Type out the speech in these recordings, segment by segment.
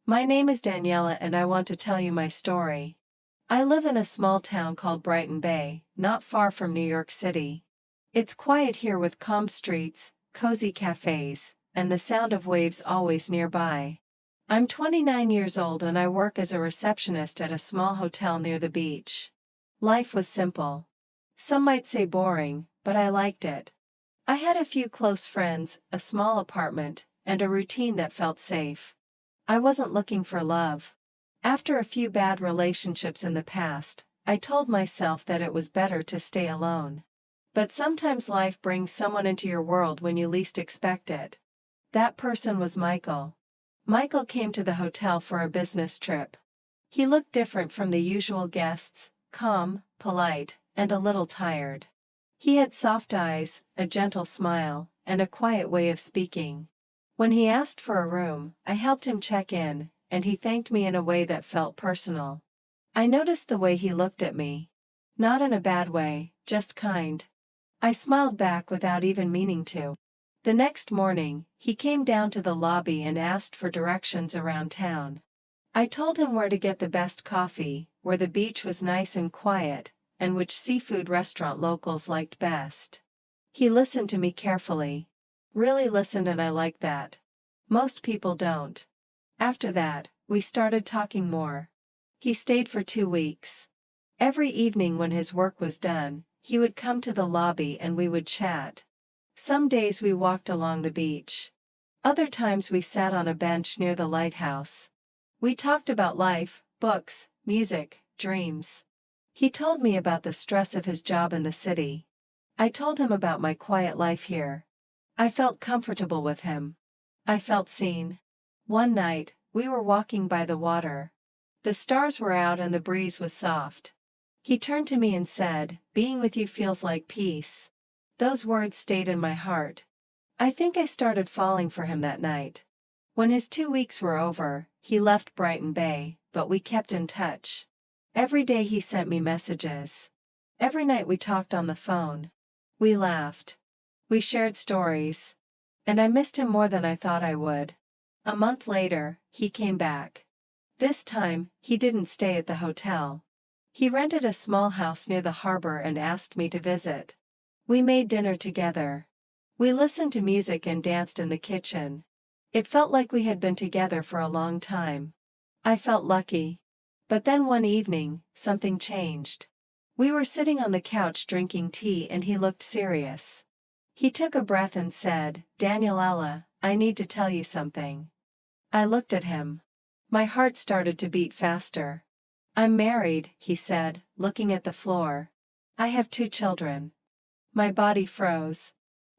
My name is Daniela and I want to tell you my story. I live in a small town called Brighton Bay, not far from New York City. It's quiet here with calm streets, cozy cafes, and the sound of waves always nearby. I'm 29 years old and I work as a receptionist at a small hotel near the beach. Life was simple. Some might say boring, but I liked it. I had a few close friends, a small apartment, and a routine that felt safe. I wasn't looking for love. After a few bad relationships in the past, I told myself that it was better to stay alone. But sometimes life brings someone into your world when you least expect it. That person was Michael. Michael came to the hotel for a business trip. He looked different from the usual guests, calm, polite, and a little tired. He had soft eyes, a gentle smile, and a quiet way of speaking. When he asked for a room, I helped him check in, and he thanked me in a way that felt personal. I noticed the way he looked at me. Not in a bad way, just kind. I smiled back without even meaning to. The next morning, he came down to the lobby and asked for directions around town. I told him where to get the best coffee, where the beach was nice and quiet, and which seafood restaurant locals liked best. He listened to me carefully. Really listened, and I like that. Most people don't. After that, we started talking more. He stayed for 2 weeks. Every evening when his work was done, he would come to the lobby and we would chat. Some days we walked along the beach. Other times we sat on a bench near the lighthouse. We talked about life, books, music, dreams. He told me about the stress of his job in the city. I told him about my quiet life here. I felt comfortable with him. I felt seen. One night, we were walking by the water. The stars were out and the breeze was soft. He turned to me and said, "Being with you feels like peace." Those words stayed in my heart. I think I started falling for him that night. When his 2 weeks were over, he left Brighton Bay, but we kept in touch. Every day he sent me messages. Every night we talked on the phone. We laughed. We shared stories. And I missed him more than I thought I would. A month later, he came back. This time, he didn't stay at the hotel. He rented a small house near the harbor and asked me to visit. We made dinner together. We listened to music and danced in the kitchen. It felt like we had been together for a long time. I felt lucky. But then one evening, something changed. We were sitting on the couch drinking tea and he looked serious. He took a breath and said, "Daniela, I need to tell you something." I looked at him. My heart started to beat faster. "I'm married," he said, looking at the floor. "I have 2 children." My body froze.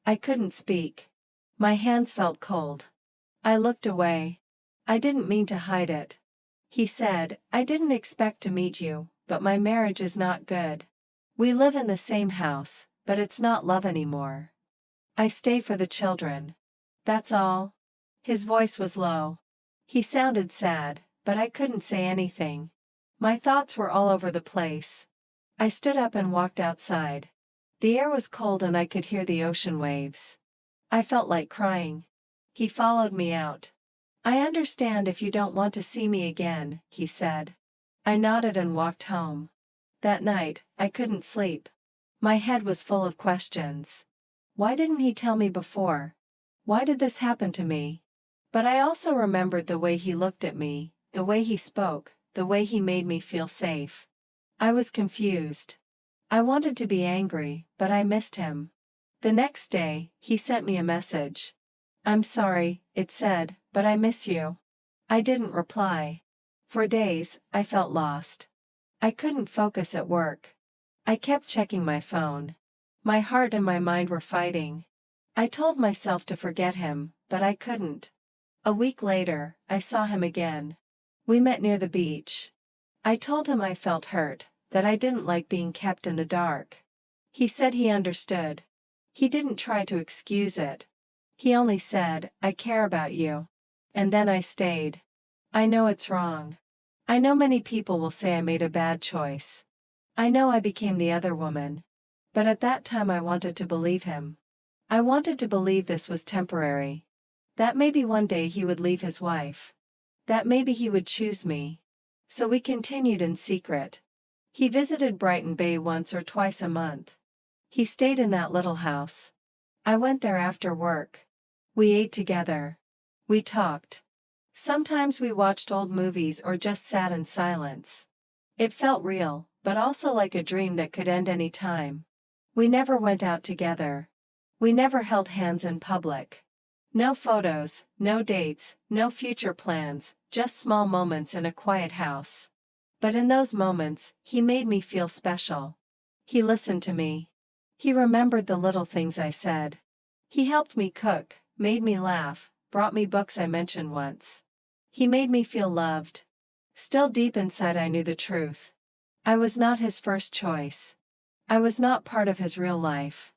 I couldn't speak. My hands felt cold. I looked away. I didn't mean to hide it. He said, "I didn't expect to meet you, but my marriage is not good. We live in the same house, but it's not love anymore. I stay for the children. That's all." His voice was low. He sounded sad, but I couldn't say anything. My thoughts were all over the place. I stood up and walked outside. The air was cold and I could hear the ocean waves. I felt like crying. He followed me out. "I understand if you don't want to see me again," he said. I nodded and walked home. That night, I couldn't sleep. My head was full of questions. Why didn't he tell me before? Why did this happen to me? But I also remembered the way he looked at me, the way he spoke, the way he made me feel safe. I was confused. I wanted to be angry, but I missed him. The next day, he sent me a message. "I'm sorry," it said, "but I miss you." I didn't reply. For days, I felt lost. I couldn't focus at work. I kept checking my phone. My heart and my mind were fighting. I told myself to forget him, but I couldn't. A week later, I saw him again. We met near the beach. I told him I felt hurt, that I didn't like being kept in the dark. He said he understood. He didn't try to excuse it. He only said, "I care about you." And then I stayed. I know it's wrong. I know many people will say I made a bad choice. I know I became the other woman. But at that time I wanted to believe him. I wanted to believe this was temporary. That maybe one day he would leave his wife. that maybe he would choose me. So we continued in secret. He visited Brighton Bay once or twice a month. He stayed in that little house. I went there after work. We ate together. We talked. Sometimes we watched old movies or just sat in silence. It felt real, but also like a dream that could end any time. We never went out together. We never held hands in public. No photos, no dates, no future plans, just small moments in a quiet house. But in those moments, he made me feel special. He listened to me. He remembered the little things I said. He helped me cook, made me laugh, brought me books I mentioned once. He made me feel loved. Still deep inside I knew the truth. I was not his first choice. I was not part of his real life.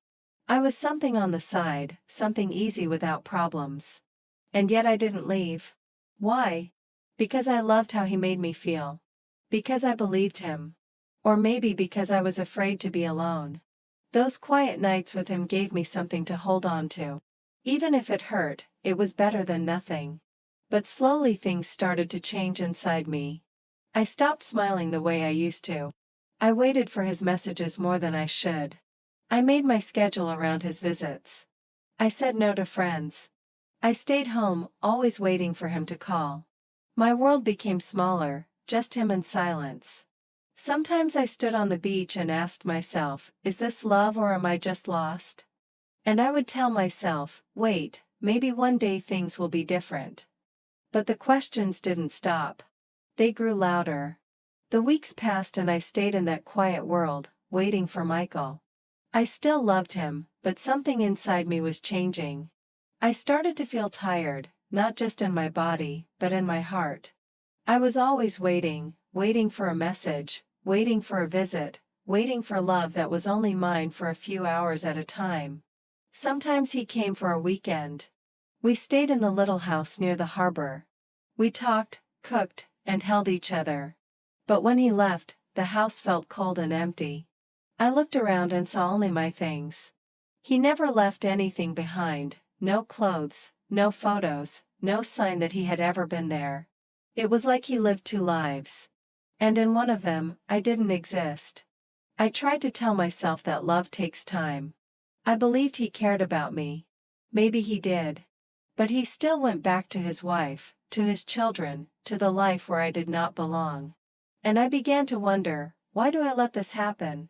I was something on the side, something easy without problems. And yet I didn't leave. Why? Because I loved how he made me feel. Because I believed him. Or maybe because I was afraid to be alone. Those quiet nights with him gave me something to hold on to. Even if it hurt, it was better than nothing. But slowly things started to change inside me. I stopped smiling the way I used to. I waited for his messages more than I should. I made my schedule around his visits. I said no to friends. I stayed home, always waiting for him to call. My world became smaller, just him and silence. Sometimes I stood on the beach and asked myself, is this love or am I just lost? And I would tell myself, wait, maybe one day things will be different. But the questions didn't stop. They grew louder. The weeks passed and I stayed in that quiet world, waiting for Michael. I still loved him, but something inside me was changing. I started to feel tired, not just in my body, but in my heart. I was always waiting, waiting for a message, waiting for a visit, waiting for love that was only mine for a few hours at a time. Sometimes he came for a weekend. We stayed in the little house near the harbor. We talked, cooked, and held each other. But when he left, the house felt cold and empty. I looked around and saw only my things. He never left anything behind, no clothes, no photos, no sign that he had ever been there. It was like he lived two lives. And in one of them, I didn't exist. I tried to tell myself that love takes time. I believed he cared about me. Maybe he did. But he still went back to his wife, to his children, to the life where I did not belong. And I began to wonder, why do I let this happen?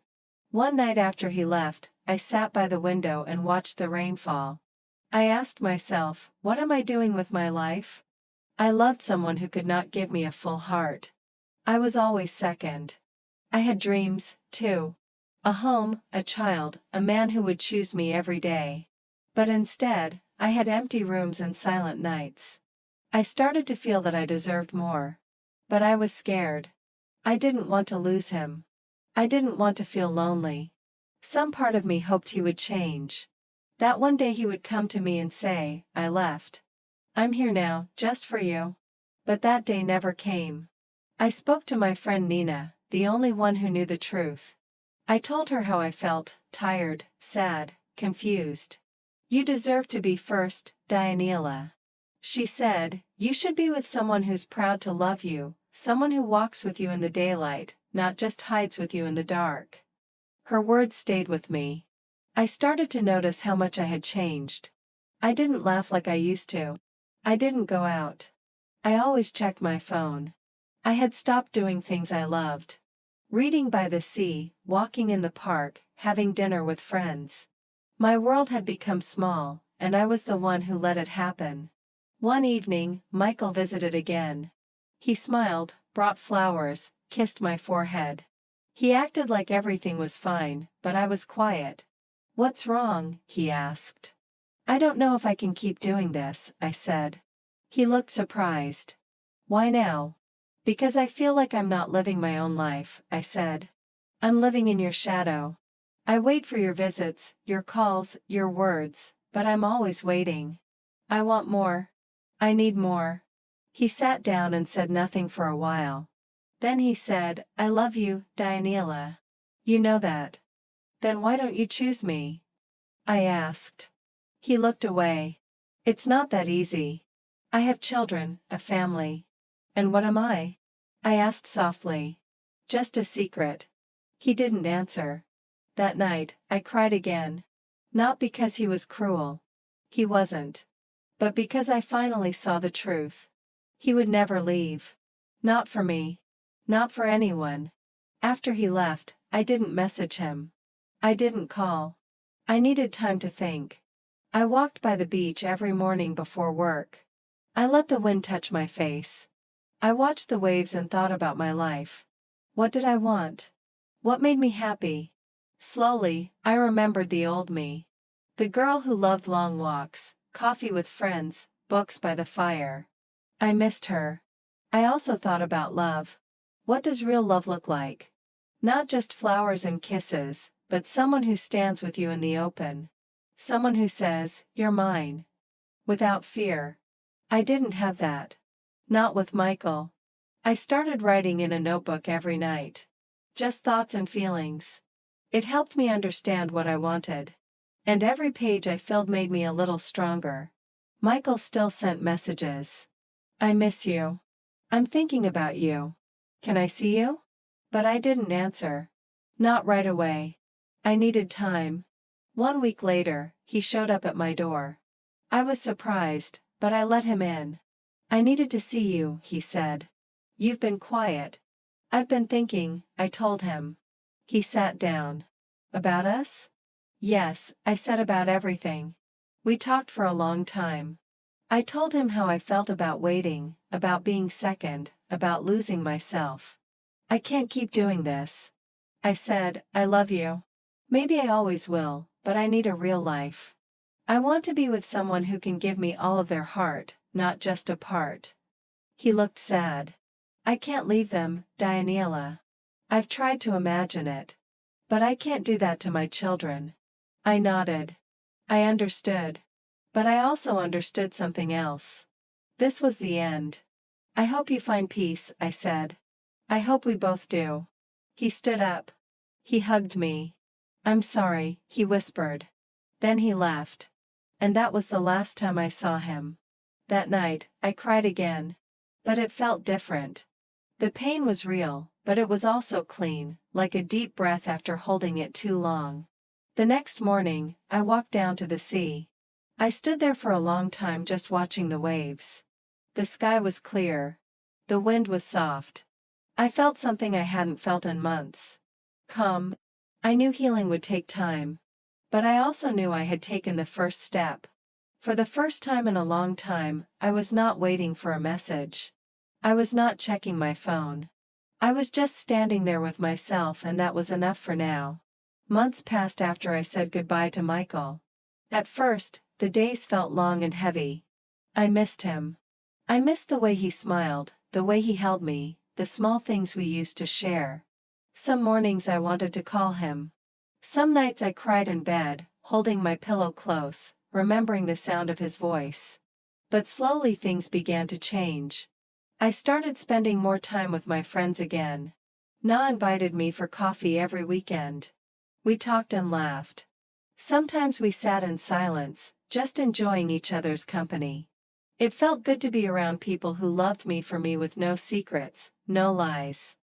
One night after he left, I sat by the window and watched the rain fall. I asked myself, what am I doing with my life? I loved someone who could not give me a full heart. I was always second. I had dreams, too. A home, a child, a man who would choose me every day. But instead, I had empty rooms and silent nights. I started to feel that I deserved more. But I was scared. I didn't want to lose him. I didn't want to feel lonely. Some part of me hoped he would change. That one day he would come to me and say, I left. I'm here now, just for you. But that day never came. I spoke to my friend Nina, the only one who knew the truth. I told her how I felt, tired, sad, confused. You deserve to be first, Daniela. She said, you should be with someone who's proud to love you, someone who walks with you in the daylight, not just hides with you in the dark. Her words stayed with me. I started to notice how much I had changed. I didn't laugh like I used to. I didn't go out. I always checked my phone. I had stopped doing things I loved. Reading by the sea, walking in the park, having dinner with friends. My world had become small, and I was the one who let it happen. One evening, Michael visited again. He smiled, brought flowers, kissed my forehead. He acted like everything was fine, but I was quiet. What's wrong? He asked. I don't know if I can keep doing this, I said. He looked surprised. Why now? Because I feel like I'm not living my own life, I said. I'm living in your shadow. I wait for your visits, your calls, your words, but I'm always waiting. I want more. I need more. He sat down and said nothing for a while. Then he said, I love you, Daniela. You know that. Then why don't you choose me? I asked. He looked away. It's not that easy. I have children, a family. And what am I? I asked softly. Just a secret. He didn't answer. That night, I cried again. Not because he was cruel. He wasn't. But because I finally saw the truth. He would never leave. Not for me. Not for anyone. After he left, I didn't message him. I didn't call. I needed time to think. I walked by the beach every morning before work. I let the wind touch my face. I watched the waves and thought about my life. What did I want? What made me happy? Slowly, I remembered the old me. The girl who loved long walks, coffee with friends, books by the fire. I missed her. I also thought about love. What does real love look like? Not just flowers and kisses, but someone who stands with you in the open. Someone who says, "You're mine." Without fear. I didn't have that. Not with Michael. I started writing in a notebook every night. Just thoughts and feelings. It helped me understand what I wanted. And every page I filled made me a little stronger. Michael still sent messages. I miss you. I'm thinking about you. Can I see you? But I didn't answer. Not right away. I needed time. 1 week later, he showed up at my door. I was surprised, but I let him in. I needed to see you, he said. You've been quiet. I've been thinking, I told him. He sat down. About us? Yes, I said, about everything. We talked for a long time. I told him how I felt about waiting, about being second, about losing myself. I can't keep doing this. I said, I love you. Maybe I always will, but I need a real life. I want to be with someone who can give me all of their heart, not just a part. He looked sad. I can't leave them, Daniela. I've tried to imagine it. But I can't do that to my children. I nodded. I understood. But I also understood something else. This was the end. I hope you find peace, I said. I hope we both do. He stood up. He hugged me. I'm sorry, he whispered. Then he left. And that was the last time I saw him. That night, I cried again. But it felt different. The pain was real, but it was also clean, like a deep breath after holding it too long. The next morning, I walked down to the sea. I stood there for a long time just watching the waves. The sky was clear. The wind was soft. I felt something I hadn't felt in months. Calm. I knew healing would take time. But I also knew I had taken the first step. For the first time in a long time, I was not waiting for a message. I was not checking my phone. I was just standing there with myself, and that was enough for now. Months passed after I said goodbye to Michael. At first, the days felt long and heavy. I missed him. I missed the way he smiled, the way he held me, the small things we used to share. Some mornings I wanted to call him. Some nights I cried in bed, holding my pillow close, remembering the sound of his voice. But slowly things began to change. I started spending more time with my friends again. Na invited me for coffee every weekend. We talked and laughed. Sometimes we sat in silence, just enjoying each other's company. It felt good to be around people who loved me for me with no secrets, no lies.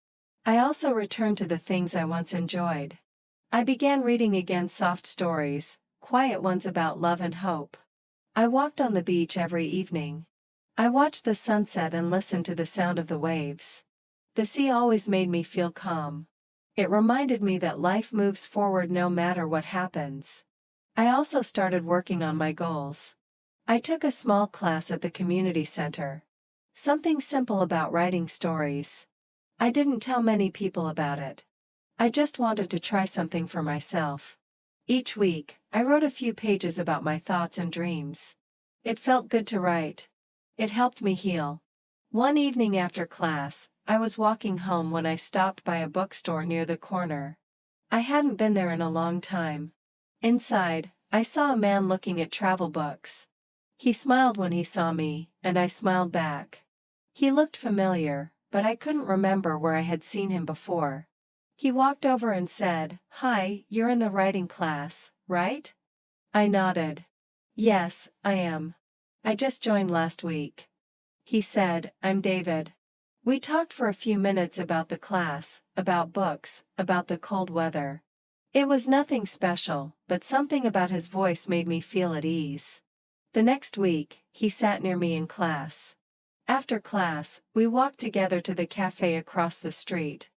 I also returned to the things I once enjoyed. I began reading again, soft stories, quiet ones about love and hope. I walked on the beach every evening. I watched the sunset and listened to the sound of the waves. The sea always made me feel calm. It reminded me that life moves forward no matter what happens. I also started working on my goals. I took a small class at the community center. Something simple about writing stories. I didn't tell many people about it. I just wanted to try something for myself. Each week, I wrote a few pages about my thoughts and dreams. It felt good to write. It helped me heal. One evening after class, I was walking home when I stopped by a bookstore near the corner. I hadn't been there in a long time. Inside, I saw a man looking at travel books. He smiled when he saw me, and I smiled back. He looked familiar, but I couldn't remember where I had seen him before. He walked over and said, "Hi, you're in the writing class, right?" I nodded. "Yes, I am. I just joined last week." He said, "I'm David." We talked for a few minutes about the class, about books, about the cold weather. It was nothing special, but something about his voice made me feel at ease. The next week, he sat near me in class. After class, we walked together to the cafe across the street.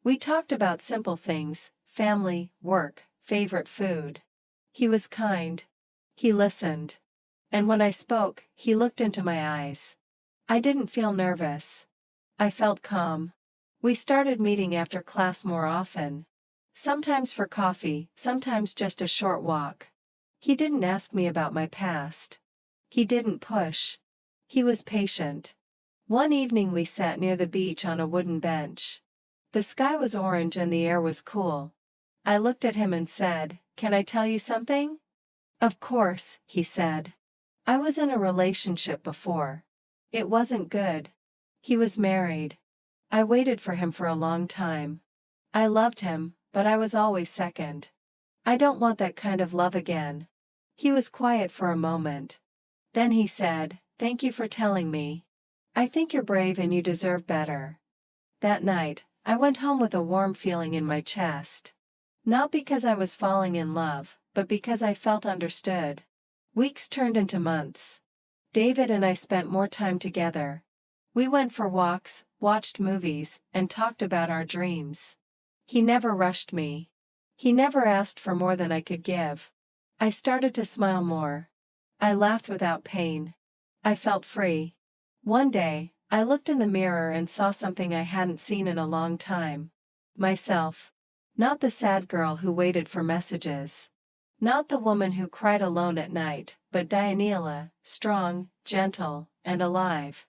We talked about simple things, family, work, favorite food. He was kind. He listened. And when I spoke, he looked into my eyes. I didn't feel nervous. I felt calm. We started meeting after class more often. Sometimes for coffee, sometimes just a short walk. He didn't ask me about my past. He didn't push. He was patient. One evening we sat near the beach on a wooden bench. The sky was orange and the air was cool. I looked at him and said, "Can I tell you something?" "Of course," he said. I was in a relationship before. It wasn't good. He was married. I waited for him for a long time. I loved him, but I was always second. I don't want that kind of love again. He was quiet for a moment. Then he said, "Thank you for telling me. I think you're brave and you deserve better." That night, I went home with a warm feeling in my chest. Not because I was falling in love, but because I felt understood. Weeks turned into months. David and I spent more time together. We went for walks, watched movies, and talked about our dreams. He never rushed me. He never asked for more than I could give. I started to smile more. I laughed without pain. I felt free. One day, I looked in the mirror and saw something I hadn't seen in a long time. Myself. Not the sad girl who waited for messages. Not the woman who cried alone at night, but Daniela, strong, gentle, and alive.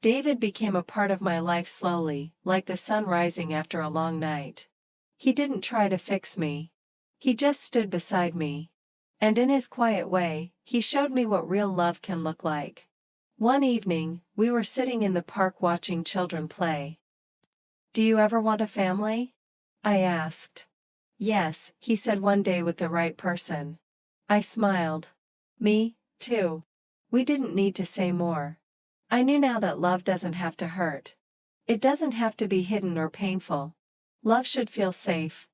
David became a part of my life slowly, like the sun rising after a long night. He didn't try to fix me. He just stood beside me. And in his quiet way, he showed me what real love can look like. One evening, we were sitting in the park watching children play. "Do you ever want a family?" I asked. "Yes," he said one day with the right person. I smiled. "Me, too." We didn't need to say more. I knew now that love doesn't have to hurt. It doesn't have to be hidden or painful. Love should feel safe.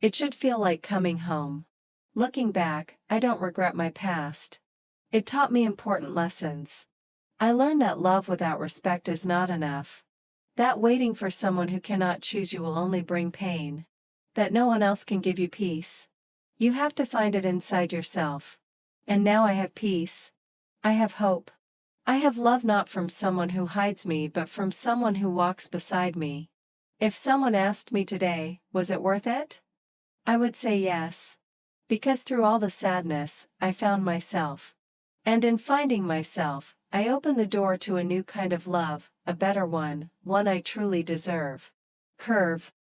It should feel like coming home. Looking back, I don't regret my past. It taught me important lessons. I learned that love without respect is not enough. That waiting for someone who cannot choose you will only bring pain. That no one else can give you peace. You have to find it inside yourself. And now I have peace. I have hope. I have love not from someone who hides me but from someone who walks beside me. If someone asked me today, was it worth it? I would say yes. Because through all the sadness, I found myself. And in finding myself, I opened the door to a new kind of love, a better one I truly deserve. Curve.